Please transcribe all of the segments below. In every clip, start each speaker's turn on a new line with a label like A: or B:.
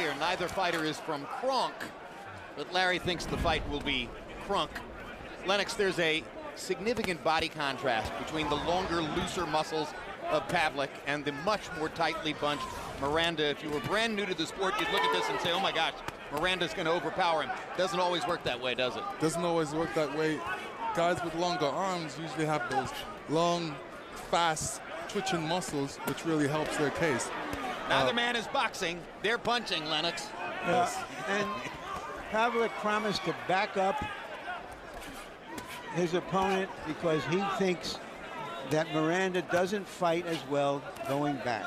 A: clear. Neither fighter is from Kronk, but Larry thinks the fight will be Krunk. Lennox, there's a significant body contrast between the longer, looser muscles of Pavlik and the much more tightly bunched Miranda. If you were brand new to the sport, you'd look at this and say, oh my gosh, Miranda's going to overpower him. Doesn't always work that way, does it?
B: Doesn't always work that way. Guys with longer arms usually have those long, fast, twitching muscles, which really helps their case.
A: Neither man is boxing. They're punching, Lennox.
C: Yes. And Pavlik promised to back up his opponent because he thinks that Miranda doesn't fight as well going back.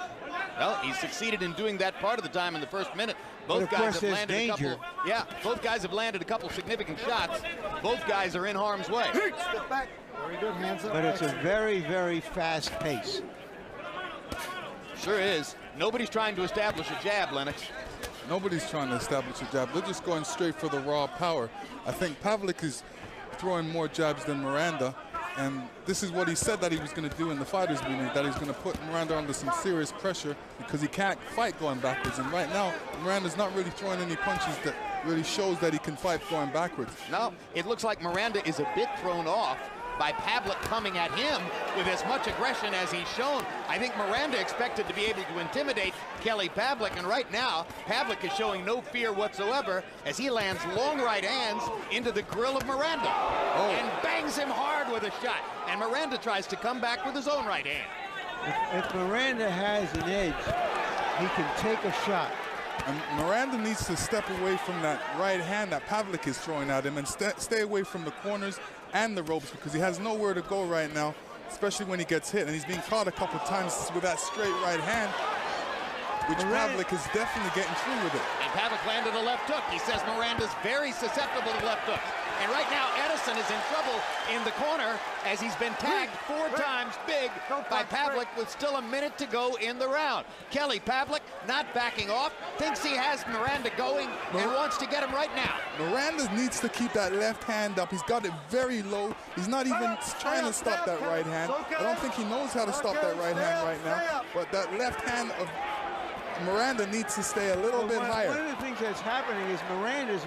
A: Well, he succeeded in doing that part of the time in the first minute. Both guys have landed a couple. Yeah, both guys have landed a couple significant shots. Both guys are in harm's way.
D: Step back. Very good, hands up.
C: But it's a very, very fast pace.
A: Sure is. Nobody's trying to establish a jab, Lennox.
B: Nobody's trying to establish a jab. They're just going straight for the raw power. I think Pavlik is throwing more jabs than Miranda, and this is what he said that he was going to do in the fighters meeting, that he's going to put Miranda under some serious pressure because he can't fight going backwards. And right now, Miranda's not really throwing any punches that really shows that he can fight going backwards.
A: No, it looks like Miranda is a bit thrown off by Pavlik coming at him with as much aggression as he's shown. I think Miranda expected to be able to intimidate Kelly Pavlik, and right now, Pavlik is showing no fear whatsoever as he lands long right hands into the grill of Miranda and bangs him hard with a shot. And Miranda tries to come back with his own right hand.
C: If Miranda has an edge, he can take a shot.
B: And Miranda needs to step away from that right hand that Pavlik is throwing at him and stay away from the corners and the ropes because he has nowhere to go right now, especially when he gets hit. And he's being caught a couple times with that straight right hand, which Pavlik is definitely getting through with it.
A: And Pavlik landed a left hook. He says Miranda's very susceptible to left hooks. And right now, Edison is in trouble in the corner as he's been tagged 4 times big by Pavlik with still a minute to go in the round. Kelly Pavlik not backing off, thinks he has Miranda going and wants to get him right now.
B: Miranda needs to keep that left hand up. He's got it very low. He's not even trying to stop that right hand. I don't think he knows how to stop that right hand right now. But that left hand of Miranda needs to stay a little bit higher.
C: One of the things that's happening is Miranda's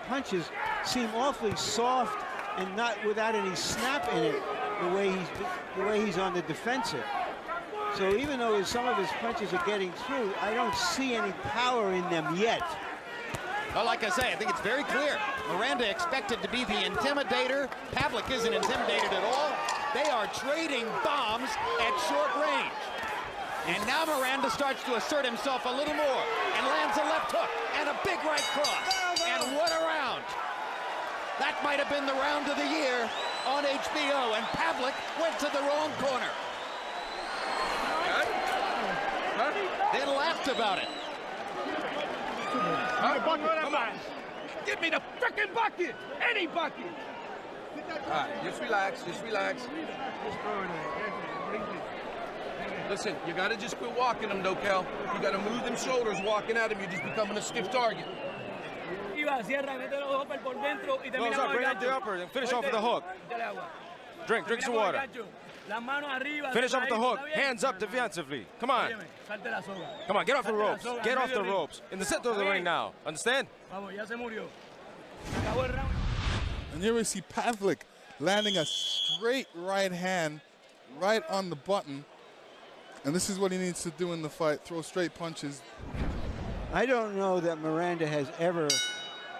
C: punches seem awfully soft and not without any snap in it the way he's on the defensive. So even though some of his punches are getting through, I don't see any power in them yet.
A: Well, like I say, I think it's very clear. Miranda expected to be the intimidator. Pavlik isn't intimidated at all. They are trading bombs at short range. And now Miranda starts to assert himself a little more and lands a left hook and a big right cross. And what a round. That might have been the round of the year on HBO, and Pavlik went to the wrong corner. Then laughed about it.
E: Come on. Give me the frickin' bucket! Any bucket!
F: All right, just relax, just relax. Listen, you gotta just quit walking them, though, Cal. You gotta move them shoulders walking at him. You're just becoming a stiff target.
E: Close up, bring up the upper, and finish off with the hook. Drink some water. Finish off with the hook. Hands up defensively. Come on. Come on, get off the ropes. Get off the ropes. In the center of the ring now. Understand?
B: And here we see Pavlik landing a straight right hand right on the button. And this is what he needs to do in the fight, throw straight punches.
C: I don't know that Miranda has ever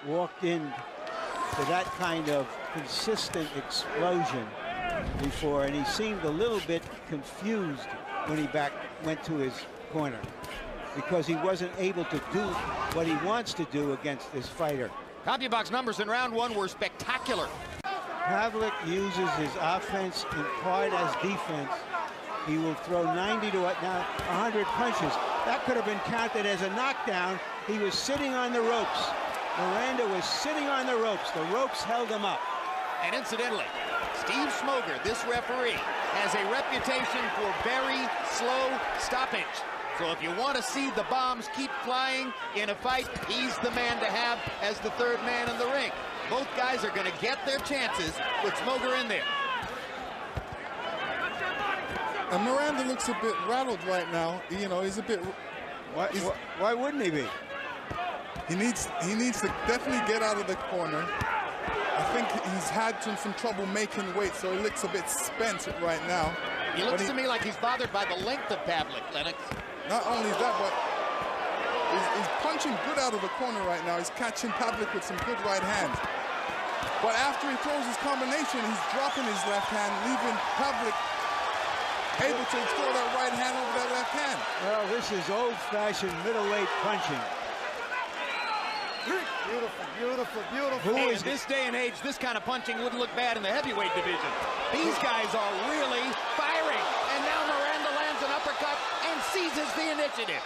C: walked in to that kind of consistent explosion before, and he seemed a little bit confused when he went to his corner because he wasn't able to do what he wants to do against this fighter.
A: CompuBox numbers in round 1 were spectacular.
C: Pavlik uses his offense in part as defense. He will throw 90 to now 100 punches. That could have been counted as a knockdown. He was sitting on the ropes. Miranda was sitting on the ropes. The ropes held him up.
A: And incidentally, Steve Smoger, this referee, has a reputation for very slow stoppage. So if you want to see the bombs keep flying in a fight, he's the man to have as the third man in the ring. Both guys are going to get their chances with Smoger in there.
B: And Miranda looks a bit rattled right now. You know, he's a bit...
C: Why wouldn't he be?
B: He needs to definitely get out of the corner. I think he's had some trouble making weight, so he looks a bit spent right now.
A: He looks to me like he's bothered by the length of Pavlik, Lennox.
B: Not only that, but he's punching good out of the corner right now. He's catching Pavlik with some good right hands. But after he throws his combination, he's dropping his left hand, leaving Pavlik able to throw that right hand over that left hand.
C: Well, this is old-fashioned middleweight punching.
D: Beautiful, beautiful, beautiful.
A: Hey, in this day and age, this kind of punching wouldn't look bad in the heavyweight division. These guys are really firing. And now Miranda lands an uppercut and seizes the initiative.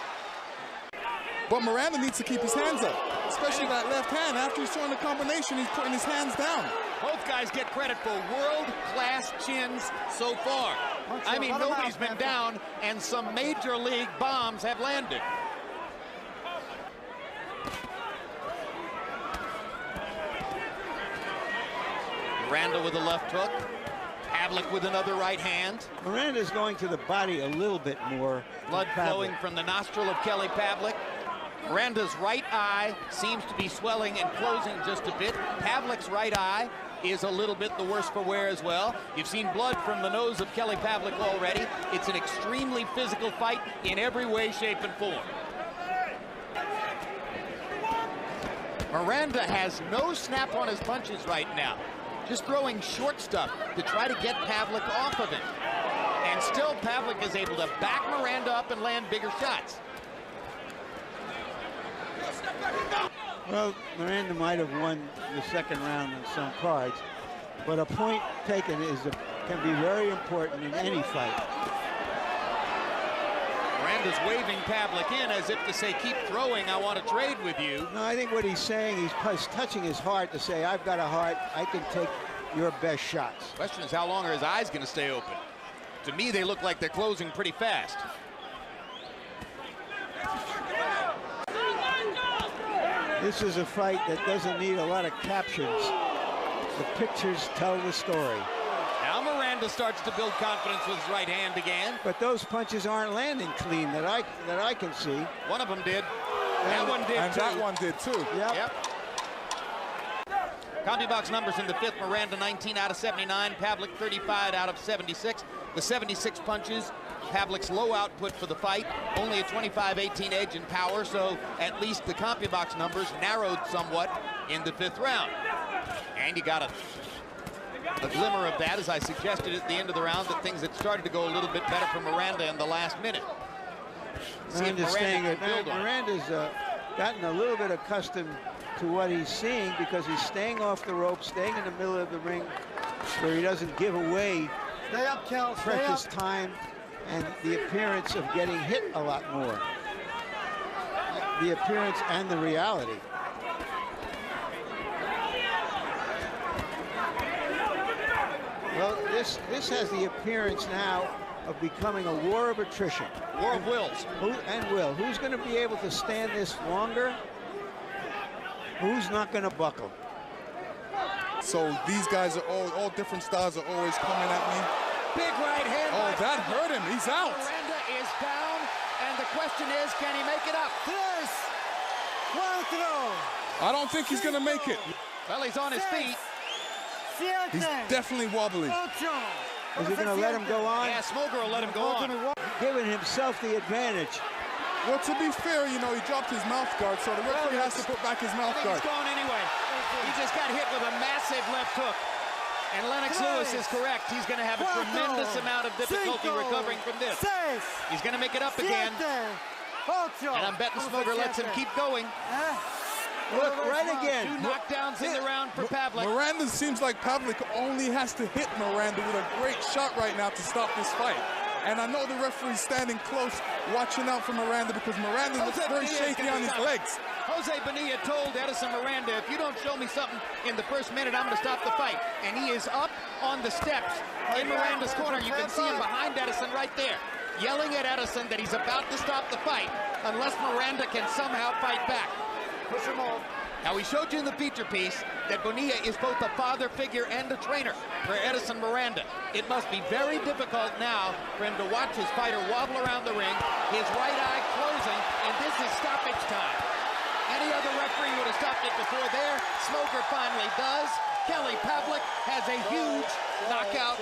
B: But Miranda needs to keep his hands up, especially that left hand. After he's throwing the combination, he's putting his hands down.
A: Both guys get credit for world-class chins so far. I mean, nobody's been down, and some major league bombs have landed. Miranda with a left hook. Pavlik with another right hand.
C: Miranda's going to the body a little bit more.
A: Blood flowing from the nostril of Kelly Pavlik. Miranda's right eye seems to be swelling and closing just a bit. Pavlik's right eye is a little bit the worse for wear as well. You've seen blood from the nose of Kelly Pavlik already. It's an extremely physical fight in every way, shape, and form. Miranda has no snap on his punches right now. Just throwing short stuff to try to get Pavlik off of it. And still Pavlik is able to back Miranda up and land bigger shots.
C: Well, Miranda might have won the second round in some cards, but a point taken can be very important in any fight.
A: Miranda's waving Pavlik in as if to say, keep throwing, I want to trade with you.
C: No, I think what he's saying, he's touching his heart to say, I've got a heart, I can take your best shots.
A: Question is, how long are his eyes going to stay open? To me, they look like they're closing pretty fast.
C: This is a fight that doesn't need a lot of captions. The pictures tell the story.
A: Now Miranda starts to build confidence with his right hand again.
C: But those punches aren't landing clean that I can see.
A: One of them did. That one did,
B: and
A: too.
B: that one did, too.
A: Yep. CompuBox numbers in the fifth. Miranda 19 out of 79. Pavlik 35 out of 76. The 76 punches, Pavlik's low output for the fight. Only a 25-18 edge in power, so at least the CompuBox numbers narrowed somewhat in the fifth round. And you got a glimmer of that, as I suggested at the end of the round, that things had started to go a little bit better for Miranda in the last minute.
C: Miranda's gotten a little bit accustomed to what he's seeing because he's staying off the rope, staying in the middle of the ring where he doesn't give away precious time and the appearance of getting hit a lot more. The appearance and the reality. Well, this has the appearance now of becoming a war of attrition.
A: War of wills.
C: Who's going to be able to stand this longer? Who's not going to buckle?
B: So these guys are all different styles are always coming at me.
A: Big right hand.
B: Oh, that hurt him. He's out.
A: Miranda is down, and the question is, can he make it up?
B: I don't think he's going to make it.
A: Well, he's on his feet.
B: He's definitely wobbly.
C: Is he going to let him go on?
A: Yeah, Smoker will let him go on.
C: Giving himself the advantage.
B: Well, to be fair, you know, he dropped his mouth guard, so the referee has to put back his mouth guard.
A: He's gone anyway. He just got hit with a massive left hook. And Lennox Lewis is correct. He's going to have a tremendous amount of difficulty recovering from this. He's going to make it up again. And I'm betting Smoker lets him keep going.
C: Look, right again.
A: 2 knockdowns in the round for Pavlik.
B: Miranda seems like Pavlik only has to hit Miranda with a great shot right now to stop this fight. And I know the referee's standing close, watching out for Miranda because Miranda looks very shaky on his legs.
A: Jose Bonilla told Edison Miranda, if you don't show me something in the first minute, I'm going to stop the fight. And he is up on the steps in Miranda's corner. You can see him behind Edison right there, yelling at Edison that he's about to stop the fight unless Miranda can somehow fight back.
D: Push him off.
A: Now, we showed you in the feature piece that Bonilla is both a father figure and a trainer for Edison Miranda. It must be very difficult now for him to watch his fighter wobble around the ring, his right eye closing, and this is stoppage time. Any other referee would have stopped it before there. Smoker finally does. Kelly Pavlik has a huge knockout